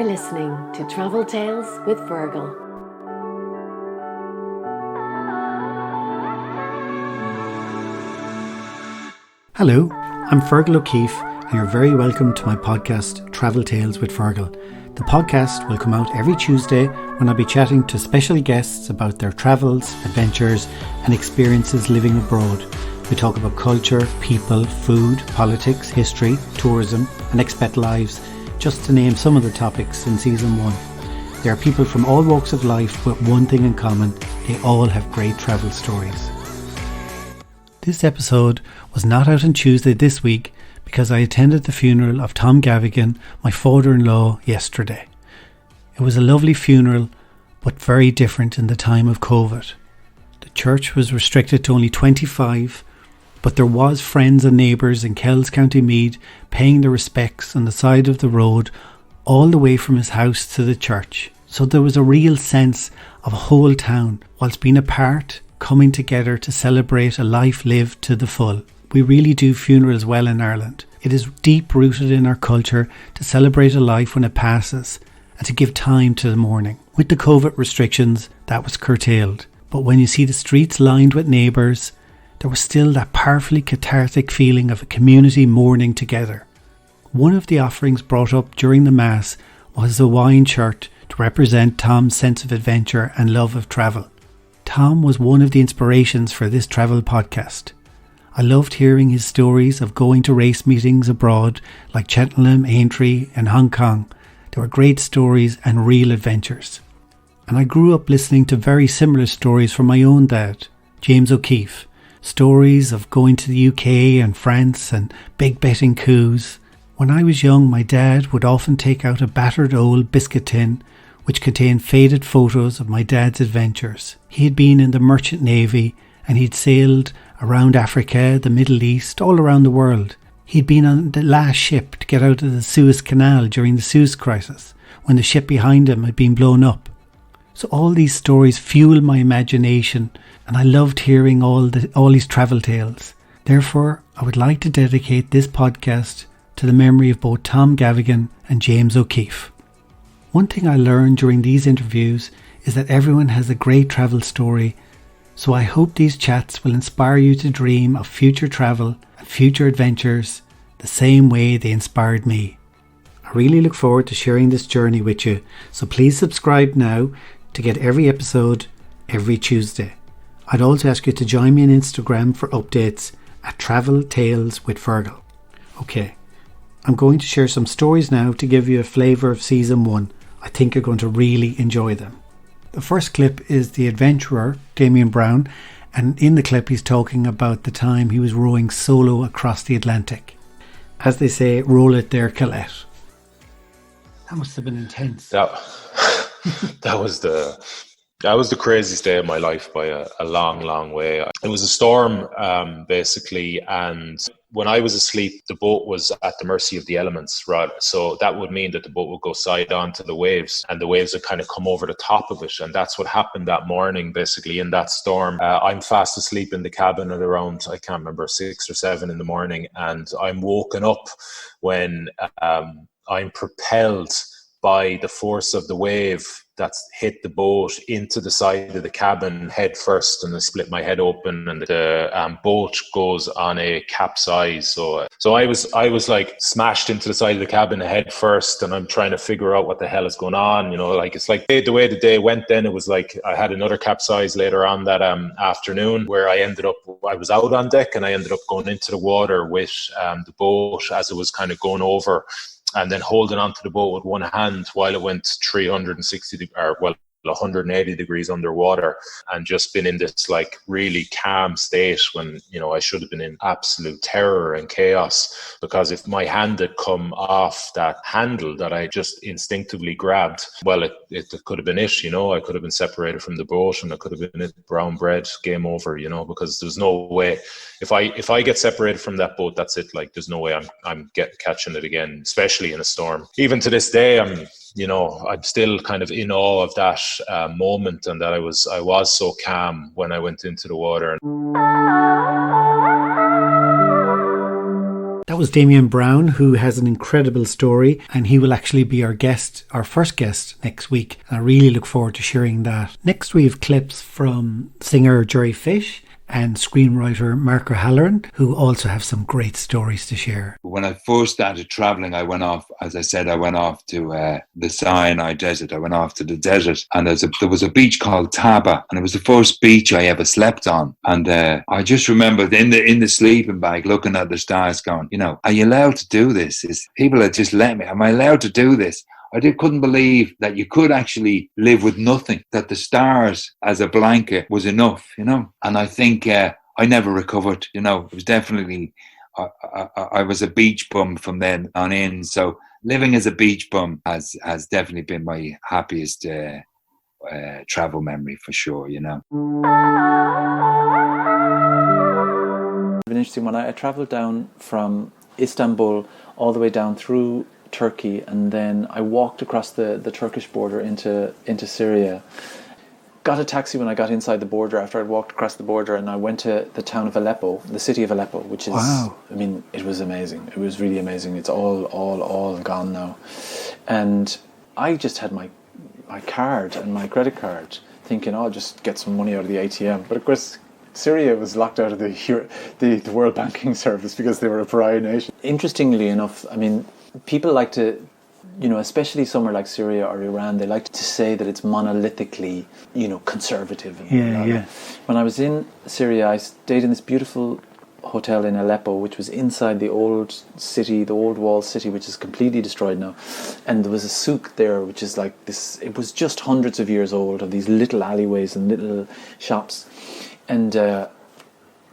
You're listening to Travel Tales with Fergal. Hello, I'm Fergal O'Keefe and you're very welcome to my podcast Travel Tales with Fergal. The podcast will come out every Tuesday when I'll be chatting to special guests about their travels, adventures and experiences living abroad. We talk about culture, people, food, politics, history, tourism and expat lives, just to name some of the topics in Season 1. There are people from all walks of life with one thing in common: they all have great travel stories. This episode was not out on Tuesday this week because I attended the funeral of Tom Gavigan, my father-in-law, yesterday. It was a lovely funeral, but very different in the time of COVID. The church was restricted to only 25, but there was friends and neighbours in Kells, County Meath, paying their respects on the side of the road, all the way from his house to the church. So there was a real sense of a whole town, whilst being apart, coming together to celebrate a life lived to the full. We really do funerals well in Ireland. It is deep rooted in our culture to celebrate a life when it passes and to give time to the mourning. With the COVID restrictions, that was curtailed. But when you see the streets lined with neighbours, there was still that powerfully cathartic feeling of a community mourning together. One of the offerings brought up during the Mass was a wine shirt to represent Tom's sense of adventure and love of travel. Tom was one of the inspirations for this travel podcast. I loved hearing his stories of going to race meetings abroad like Cheltenham, Aintree and Hong Kong. They were great stories and real adventures. And I grew up listening to very similar stories from my own dad, James O'Keefe. Stories of going to the UK and France and big betting coups. When I was young, my dad would often take out a battered old biscuit tin which contained faded photos of my dad's adventures. He had been in the Merchant Navy and he'd sailed around Africa, the Middle East, all around the world. He'd been on the last ship to get out of the Suez Canal during the Suez Crisis, when the ship behind him had been blown up. So all these stories fueled my imagination, and I loved hearing all these travel tales. Therefore, I would like to dedicate this podcast to the memory of both Tom Gavigan and James O'Keefe. One thing I learned during these interviews is that everyone has a great travel story, so I hope these chats will inspire you to dream of future travel and future adventures the same way they inspired me. I really look forward to sharing this journey with you, so please subscribe now to get every episode every Tuesday. I'd also ask you to join me on Instagram for updates at Travel Tales with Fergal. Okay, I'm going to share some stories now to give you a flavour of Season 1. I think you're going to really enjoy them. The first clip is the adventurer, Damian Browne, and in the clip he's talking about the time he was rowing solo across the Atlantic. As they say, roll it there, Colette. That must have been intense. That was the craziest day of my life by a long, long way. It was a storm, basically, and when I was asleep, the boat was at the mercy of the elements, right? So that would mean that the boat would go side on to the waves, and the waves would kind of come over the top of it. And that's what happened that morning, basically, in that storm. I'm fast asleep in the cabin at around, I can't remember, 6 or 7 in the morning, and I'm woken up when I'm propelled by the force of the wave that's hit the boat into the side of the cabin head first, and I split my head open, and the boat goes on a capsize. So I was like smashed into the side of the cabin head first, and I'm trying to figure out what the hell is going on. You know, like it's like the way the day went. Then it was like I had another capsize later on that afternoon, where I was out on deck, and I ended up going into the water with the boat as it was kind of going over, and then holding onto the boat with one hand while it went 180 degrees underwater, and just been in this like really calm state when, you know, I should have been in absolute terror and chaos, because if my hand had come off that handle that I just instinctively grabbed, well, it could have been it, you know. I could have been separated from the boat, and I could have been brown bread, game over, you know, because there's no way. If I get separated from that boat, that's it. Like, there's no way I'm catching it again, especially in a storm. Even to this day, I'm still kind of in awe of that moment, and that I was so calm when I went into the water. That was Damian Browne, who has an incredible story, and he will actually be our guest, our first guest next week. I really look forward to sharing that. Next we have clips from singer Jerry Fish and screenwriter Mark O'Halloran, who also have some great stories to share. When I first started travelling, I went off, as I said, I went off to the Sinai Desert. I went off to the desert, and there was a beach called Taba, and it was the first beach I ever slept on. And I just remember in the sleeping bag looking at the stars going, you know, are you allowed to do this? People had just let me. Am I allowed to do this? Couldn't believe that you could actually live with nothing, that the stars as a blanket was enough, you know. And I think I never recovered, you know. It was definitely, I was a beach bum from then on in. So living as a beach bum has definitely been my happiest travel memory for sure, you know. It's been interesting when I travelled down from Istanbul all the way down through Turkey, and then I walked across the Turkish border into Syria. Got a taxi when I got inside the border after I'd walked across the border, and I went to the town of Aleppo, the city of Aleppo, which is, wow. I mean, it was amazing. It was really amazing. It's all gone now. And I just had my card and my credit card, thinking, I'll just get some money out of the ATM. But of course, Syria was locked out of the World Banking Service because they were a pariah nation. Interestingly enough, I mean, people like to, you know, especially somewhere like Syria or Iran, they like to say that it's monolithically, you know, conservative. And When I was in Syria, I stayed in this beautiful hotel in Aleppo, which was inside the old city, the old walled city, which is completely destroyed now. And there was a souk there, which is like this, it was just hundreds of years old, of these little alleyways and little shops. And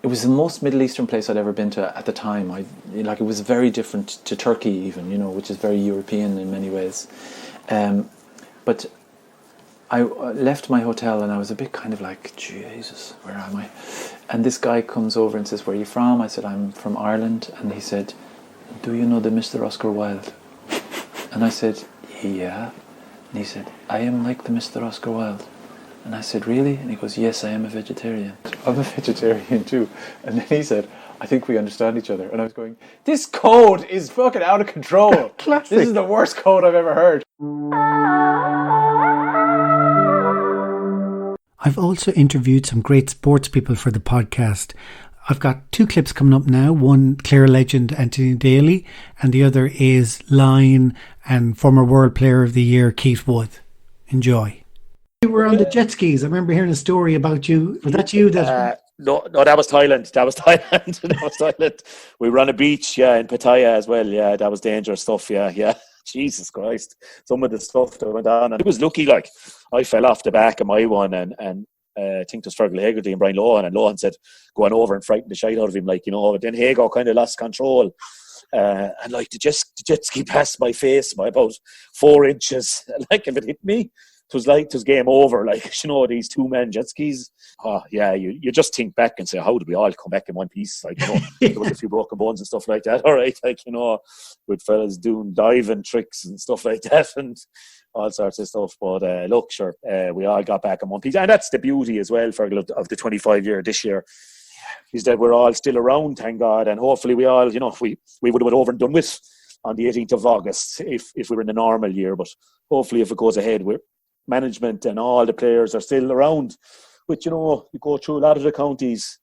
it was the most Middle Eastern place I'd ever been to at the time. It was very different to Turkey even, you know, which is very European in many ways. But I left my hotel and I was a bit kind of like, Jesus, where am I? And this guy comes over and says, where are you from? I said, I'm from Ireland. And he said, do you know the Mr. Oscar Wilde? And I said, yeah. And he said, I am like the Mr. Oscar Wilde. And I said, really? And he goes, yes, I am a vegetarian. I'm a vegetarian too. And then he said, I think we understand each other. And I was going, this code is fucking out of control. Classic. This is the worst code I've ever heard. I've also interviewed some great sports people for the podcast. I've got two clips coming up now. One, Clare legend Anthony Daly, and the other is Line and former World Player of the Year Keith Wood. Enjoy. You were on the jet skis. I remember hearing a story about you. Was that you? No, that was Thailand. That was Thailand. We were on a beach, in Pattaya as well. Yeah, that was dangerous stuff. Yeah. Jesus Christ. Some of the stuff that went on. And it was lucky, like, I fell off the back of my one and I think it was Fergal Hegarty and Brian Lohan. And Lohan said, go on over and frighten the shite out of him, like, you know. Then Hago kind of lost control. And like the jet ski passed my face by about 4 inches. Like, if it hit me, it was game over. Like, you know, these 2-man jet skis. Oh, yeah, you just think back and say, how did we all come back in one piece? Like, you know, there was a few broken bones and stuff like that. All right, like, you know, with fellas doing diving tricks and stuff like that and all sorts of stuff. But look, sure, we all got back in one piece. And that's the beauty as well, Fergal, of the 25-year this year, is that we're all still around, thank God. And hopefully we all, you know, we would have been over and done with on the 18th of August if we were in a normal year. But hopefully if it goes ahead, management and all the players are still around. But, you know, you go through a lot of the counties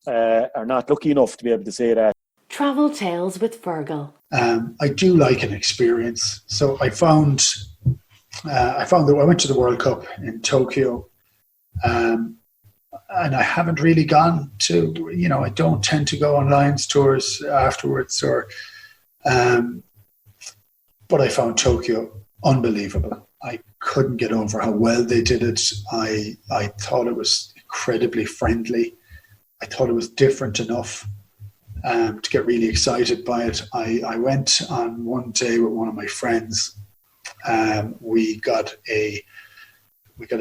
are not lucky enough to be able to say that. Travel Tales with Fergal. I do like an experience. So I found that I went to the World Cup in Tokyo, and I haven't really gone to, you know, I don't tend to go on Lions tours afterwards, but I found Tokyo unbelievable. I couldn't get over how well they did it. I thought it was incredibly friendly. I thought it was different enough to get really excited by it. I went on one day with one of my friends. We got a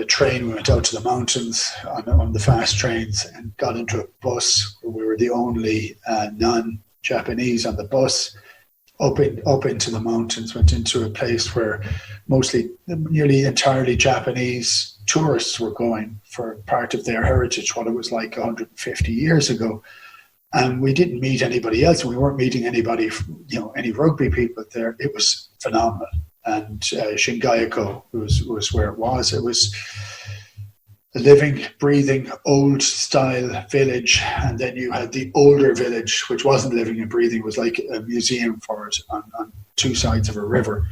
train. We went out to the mountains on the fast trains and got into a bus where we were the only non-Japanese on the bus. Up into the mountains, went into a place where nearly entirely Japanese tourists were going for part of their heritage, what it was like 150 years ago. And we didn't meet anybody else. We weren't meeting anybody, any rugby people there. It was phenomenal. And Shingayako was where it was. It was a living, breathing, old-style village. And then you had the older village, which wasn't living and breathing. It was like a museum for it on two sides of a river.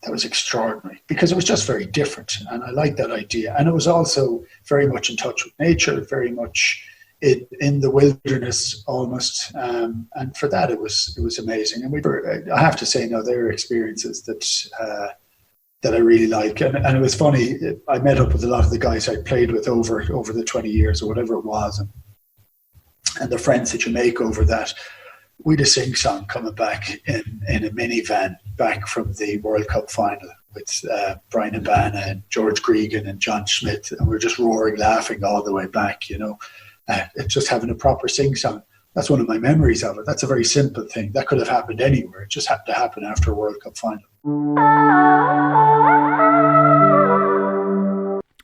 That was extraordinary because it was just very different. And I liked that idea. And it was also very much in touch with nature, very much in the wilderness almost, and for that it was amazing. And I have to say, no, there are experiences that I really like. And it was funny. I met up with a lot of the guys I played with over the 20 years or whatever it was, and the friends that you make over that. We had a sing-song coming back in a minivan back from the World Cup final with Brian Abana and George Gregan and John Schmidt, and we were just roaring, laughing all the way back, just having a proper sing-song. That's one of my memories of it. That's a very simple thing. That could have happened anywhere. It just happened to happen after a World Cup final.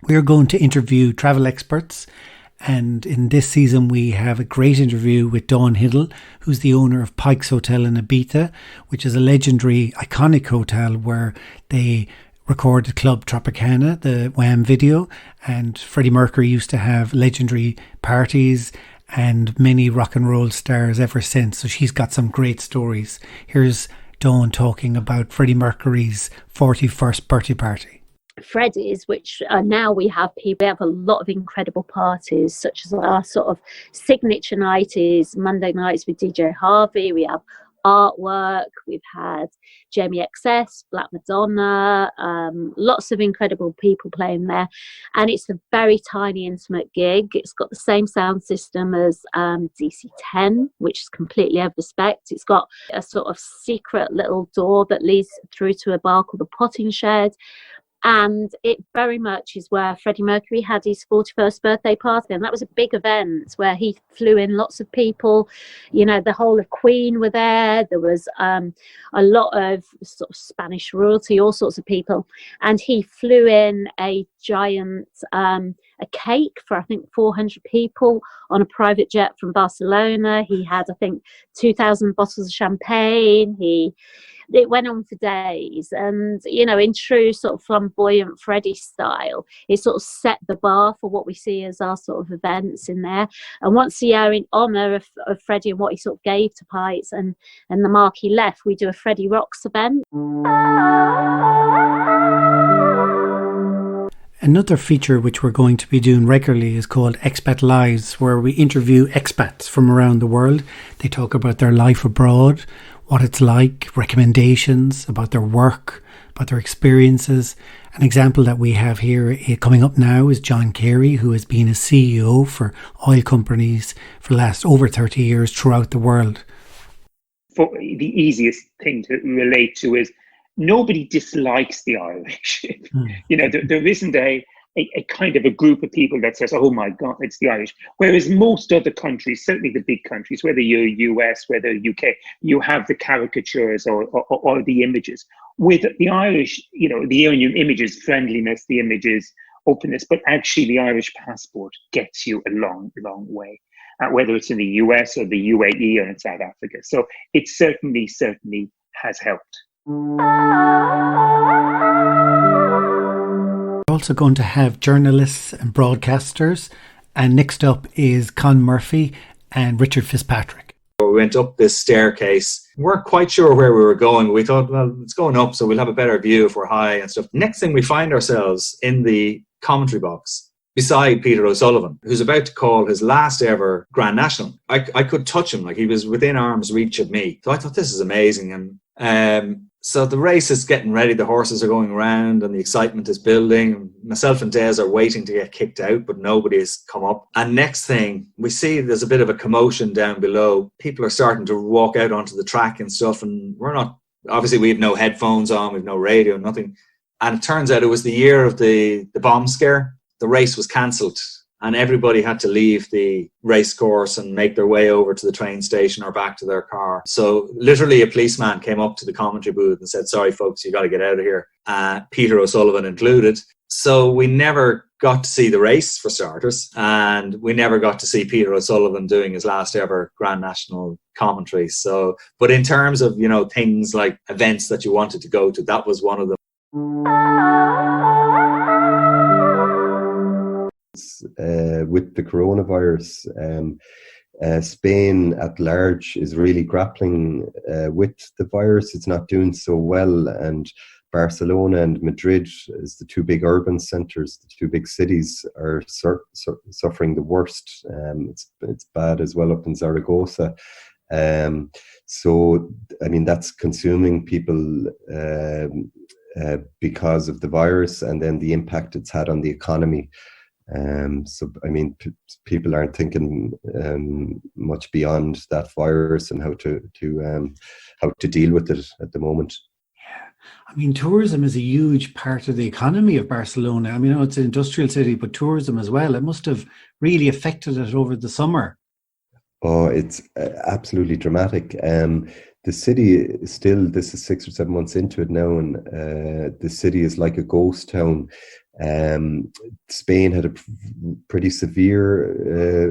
We are going to interview travel experts, and in this season we have a great interview with Hindle, who's the owner of Pike's Hotel in Ibiza, which is a legendary, iconic hotel where they recorded Club Tropicana, the Wham video, and Freddie Mercury used to have legendary parties and many rock and roll stars ever since. So she's got some great stories. Here's Dawn talking about Freddie Mercury's 41st birthday party. Freddie's, which now we have a lot of incredible parties, such as our sort of signature night is Monday nights with DJ Harvey. We have artwork, we've had Jamie XS, Black Madonna, lots of incredible people playing there, and it's a very tiny, intimate gig. It's got the same sound system as DC-10, which is completely over the spec. It's got a sort of secret little door that leads through to a bar called the Potting Shed. And it very much is where Freddie Mercury had his 41st birthday party. And that was a big event where he flew in lots of people. The whole of Queen were there. There was a lot of sort of Spanish royalty, all sorts of people. And he flew in a giant a cake for, I think, 400 people on a private jet from Barcelona. He had, I think, 2,000 bottles of champagne. It went on for days, and in true sort of flamboyant Freddie style, it sort of set the bar for what we see as our sort of events in there. And once a year, in honour of Freddie and what he sort of gave to Pikes and the mark he left, we do a Freddie Rocks event. Another feature which we're going to be doing regularly is called Expat Lives, where we interview expats from around the world. They talk about their life abroad, what it's like, recommendations about their work, about their experiences. An example that we have here coming up now is John Carey, who has been a CEO for oil companies for the last over 30 years throughout the world. For the easiest thing to relate to is nobody dislikes the Irish. There isn't a kind of a group of people that says, oh my God, it's the Irish. Whereas most other countries, certainly the big countries, whether you're US, whether UK, you have the caricatures or the images. With the Irish, the images, friendliness, the images, openness, but actually the Irish passport gets you a long, long way, whether it's in the US or the UAE or in South Africa. So it certainly has helped. We're also going to have journalists and broadcasters, and next up is Con Murphy and Richard Fitzpatrick. We went up this staircase. We weren't quite sure where we were going. We thought, well, it's going up, so we'll have a better view if we're high and stuff. Next thing, we find ourselves in the commentary box beside Peter O'Sullivan, who's about to call his last ever Grand National. I could touch him, like he was within arm's reach of me. So I thought, this is amazing. And so the race is getting ready. The horses are going around and the excitement is building. Myself and Des are waiting to get kicked out, but nobody has come up. And next thing, we see there's a bit of a commotion down below. People are starting to walk out onto the track and stuff. And we're not, obviously we have no headphones on, we have no radio, nothing. And it turns out it was the year of the bomb scare. The race was cancelled. And everybody had to leave the race course and make their way over to the train station or back to their car. So literally a policeman came up to the commentary booth and said, sorry, folks, you got to get out of here. Peter O'Sullivan included. So we never got to see the race for starters, and we never got to see Peter O'Sullivan doing his last ever Grand National commentary. So, but in terms of, you know, things like events that you wanted to go to, that was one of them. With the coronavirus, Spain at large is really grappling with the virus. It's not doing so well, and Barcelona and Madrid, as the two big urban centres, the two big cities, are suffering the worst. It's bad as well up in Zaragoza. So, I mean, that's consuming people because of the virus, and then the impact it's had on the economy. So, I mean, people aren't thinking much beyond that virus and how to deal with it at the moment. I mean, tourism is a huge part of the economy of Barcelona. I mean, I know it's an industrial city, but tourism as well. It must have really affected it over the summer. Oh, it's absolutely dramatic. The city is still, this is 6 or 7 months into it now, and the city is like a ghost town. Spain had a pretty severe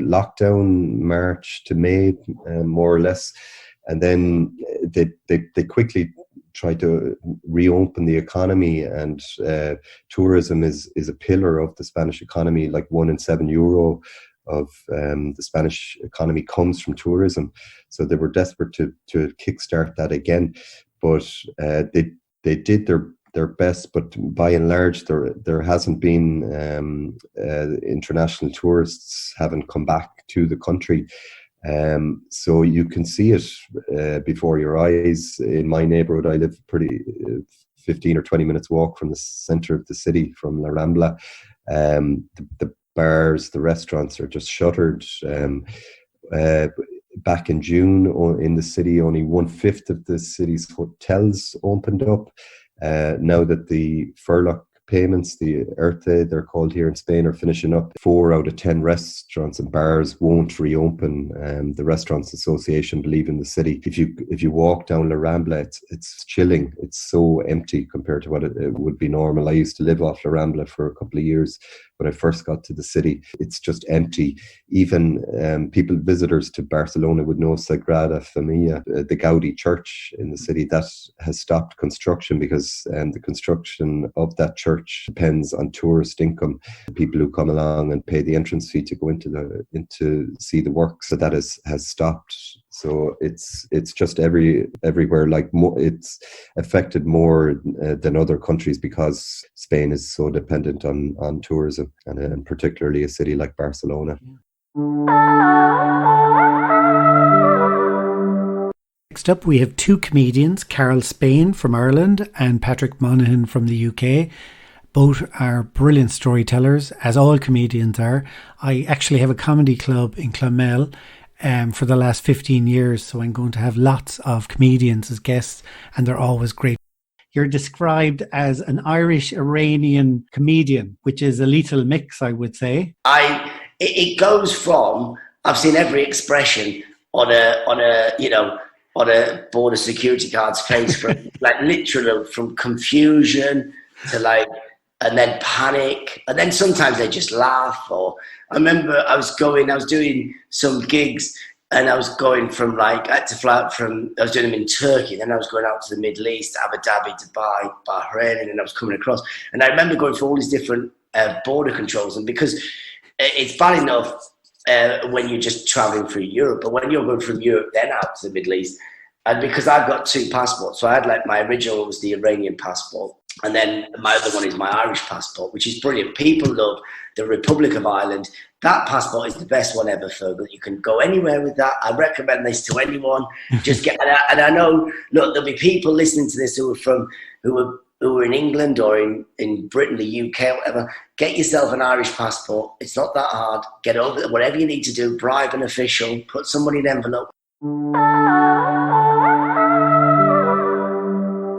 lockdown March to May, more or less, and then they quickly tried to reopen the economy, and tourism is a pillar of the Spanish economy. Like €1 in 7 of the Spanish economy comes from tourism. So they were desperate to kickstart that again, but they did their best. But by and large, there hasn't been international tourists haven't come back to the country. So you can see it before your eyes. In my neighborhood, I live pretty 15 or 20 minutes walk from the center of the city, from La Rambla. The bars, the restaurants are just shuttered. Back in June, in the city, only 1/5 of the city's hotels opened up. Now that the furlough payments, the ERTE, they're called here in Spain, are finishing up, 4 out of 10 restaurants and bars won't reopen. The Restaurants Association believe in the city. If you walk down La Rambla, it's chilling. It's so empty compared to what it would be normal. I used to live off La Rambla for a couple of years when I first got to the city. It's just empty. Even visitors to Barcelona would know Sagrada Familia, the Gaudi church in the city, that has stopped construction because the construction of that church depends on tourist income, people who come along and pay the entrance fee to go into see the work. So that has stopped. So it's just everywhere. Like it's affected more than other countries because Spain is so dependent on tourism, and particularly a city like Barcelona. Next up, we have 2 comedians, Carl Spain from Ireland and Patrick Monahan from the UK. Both are brilliant storytellers, as all comedians are. I actually have a comedy club in Clonmel for the last 15 years, so I'm going to have lots of comedians as guests, and they're always great. You're described as an Irish-Iranian comedian, which is a lethal mix, I would say. It goes from, I've seen every expression on a border security guard's face, from like literally from confusion to and then panic, and then sometimes they just laugh. Or I remember I was doing some gigs, and I was going from I had to fly out I was doing them in Turkey, then I was going out to the Middle East, Abu Dhabi, Dubai, Bahrain, and then I was coming across. And I remember going through all these different border controls, and because it's bad enough when you're just traveling through Europe, but when you're going from Europe then out to the Middle East, and because I've got 2 passports, so I had my original was the Iranian passport, and then my other one is my Irish passport, which is brilliant. People love the Republic of Ireland. That passport is the best one ever, Fergal. You can go anywhere with that. I recommend this to anyone. Just get, and I know, look, there'll be people listening to this who are in England or in Britain, the UK, or whatever. Get yourself an Irish passport. It's not that hard. Get over it. Whatever you need to do, bribe an official, put somebody in an envelope.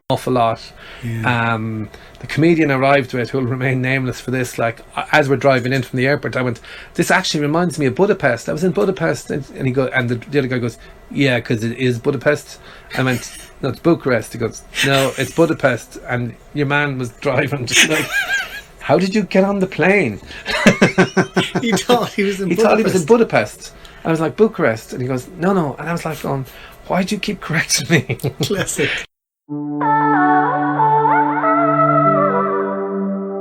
Awful lot. The comedian I arrived with, who will remain nameless for this, as we're driving in from the airport, I went, this actually reminds me of Budapest. I was in Budapest, and the other guy goes, yeah, because it is Budapest. I went, no, it's Bucharest. He goes, no, it's Budapest. And your man was driving just how did you get on the plane? He thought he was in He thought he was in Budapest. I was like, Bucharest. And he goes, no. And I was like, going, why do you keep correcting me? Classic.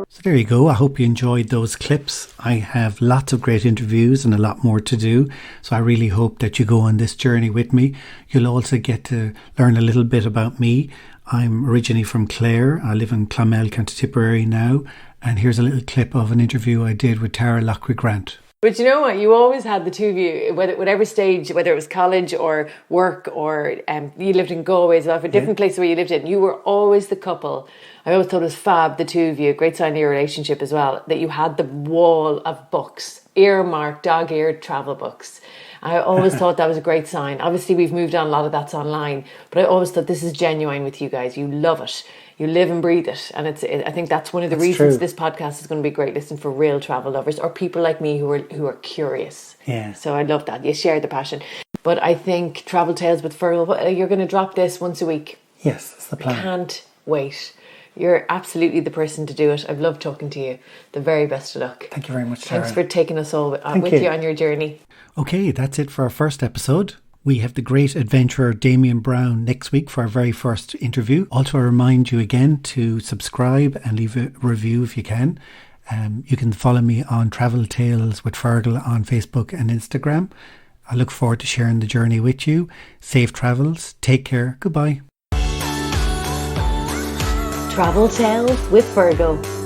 So there you go. I hope you enjoyed those clips. I have lots of great interviews and a lot more to do. So I really hope that you go on this journey with me. You'll also get to learn a little bit about me. I'm originally from Clare. I live in Clonmel, County Tipperary now. And here's a little clip of an interview I did with Taragh Grant. But you know what? You always had the two of you, whatever stage, whether it was college or work or you lived in Galway as well, for different places where you lived in, you were always the couple. I always thought it was fab, the two of you, a great sign of your relationship as well, that you had the wall of books, earmarked, dog-eared travel books. I always thought that was a great sign. Obviously, we've moved on, a lot of that's online, but I always thought this is genuine with you guys. You love it. You live and breathe it. And I think that's one of the reasons this podcast is going to be a great listen for real travel lovers or people like me who are curious. Yeah. So I love that. You share the passion. But I think Travel Tales with Fergal, you're going to drop this once a week. Yes, that's the plan. I can't wait. You're absolutely the person to do it. I've loved talking to you. The very best of luck. Thank you very much, Sarah. Thanks for taking us all with you on your journey. Okay, that's it for our first episode. We have the great adventurer Damian Browne next week for our very first interview. Also, I remind you again to subscribe and leave a review if you can. You can follow me on Travel Tales with Fergal on Facebook and Instagram. I look forward to sharing the journey with you. Safe travels. Take care. Goodbye. Travel Tales with Fergal.